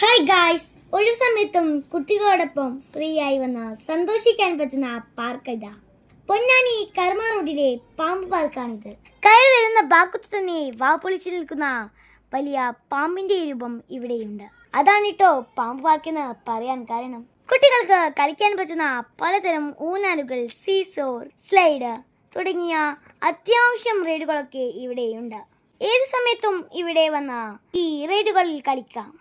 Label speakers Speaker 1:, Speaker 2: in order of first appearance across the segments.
Speaker 1: Hi guys, ഒരു സമയത്തും കുട്ടികളോടൊപ്പം free ആയി വന്ന സന്തോഷിക്കാൻ പറ്റുന്ന പാർക്ക് ഇതാ. പൊന്നാനി കർമ്മ റോഡിലെ പാമ്പ് പാർക്കാണിത്. കയറി വരുന്ന ഭാഗത്തു തന്നെ വാപ്പൊളിച്ചു നിൽക്കുന്ന വലിയ പാമ്പിന്റെ രൂപം ഇവിടെയുണ്ട്. അതാണിട്ടോ പാമ്പ് പാർക്ക് എന്ന് പറയാൻ കാരണം. കുട്ടികൾക്ക് കളിക്കാൻ പറ്റുന്ന പലതരം ഊഞ്ഞാലുകൾ, സീസോർ, സ്ലൈഡ് തുടങ്ങിയ അത്യാവശ്യം റൈഡുകളൊക്കെ ഇവിടെയുണ്ട്. ഏത് സമയത്തും ഇവിടെ വന്ന ഈ റൈഡുകളിൽ കളിക്കാം.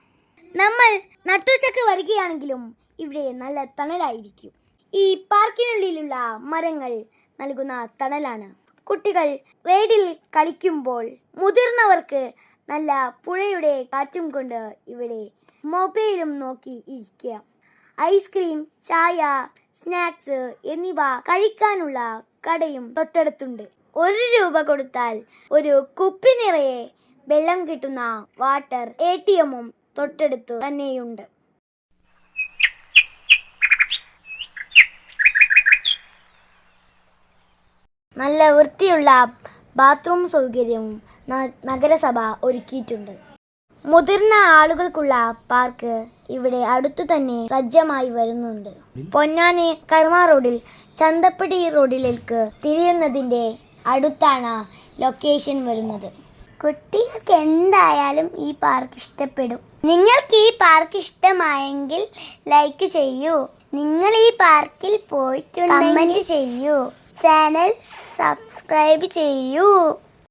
Speaker 1: നമ്മൾ നട്ടുച്ചക്ക് വരികയാണെങ്കിലും ഇവിടെ നല്ല തണലായിരിക്കും. ഈ പാർക്കിനുള്ളിലുള്ള മരങ്ങൾ നൽകുന്ന തണലാണ്. കുട്ടികൾ റൈഡിൽ കളിക്കുമ്പോൾ മുതിർന്നവർക്ക് നല്ല പുഴയുടെ കാറ്റും കൊണ്ട് ഇവിടെ മൊബൈലും നോക്കി ഇരിക്കാം. ഐസ്ക്രീം, ചായ, സ്നാക്സ് എന്നിവ കഴിക്കാനുള്ള കടയും തൊട്ടടുത്തുണ്ട്. 1 രൂപ കൊടുത്താൽ ഒരു കുപ്പി നിറയെ വെള്ളം കിട്ടുന്ന വാട്ടർ ATMും തൊട്ടടുത്തു തന്നെയുണ്ട്. നല്ല വൃത്തിയുള്ള ബാത്റൂം സൗകര്യവും നഗരസഭ ഒരുക്കിയിട്ടുണ്ട്. മുതിർന്ന ആളുകൾക്കുള്ള പാർക്ക് ഇവിടെ അടുത്തു തന്നെ സജ്ജമായി വരുന്നുണ്ട്. പൊന്നാനി കർമ്മ റോഡിൽ ചന്തപ്പടി റോഡിലേക്ക് തിരിയുന്നതിൻ്റെ അടുത്താണ് ലൊക്കേഷൻ വരുന്നത്. കുട്ടികൾക്ക് എന്തായാലും ഈ പാർക്ക് ഇഷ്ടപ്പെടും. നിങ്ങൾക്ക് ഈ പാർക്ക് ഇഷ്ടമായെങ്കിൽ ലൈക്ക് ചെയ്യൂ. നിങ്ങൾ ഈ പാർക്കിൽ പോയിട്ടുണ്ടെങ്കിൽ കമന്റ് ചെയ്യൂ. ചാനൽ സബ്സ്ക്രൈബ് ചെയ്യൂ.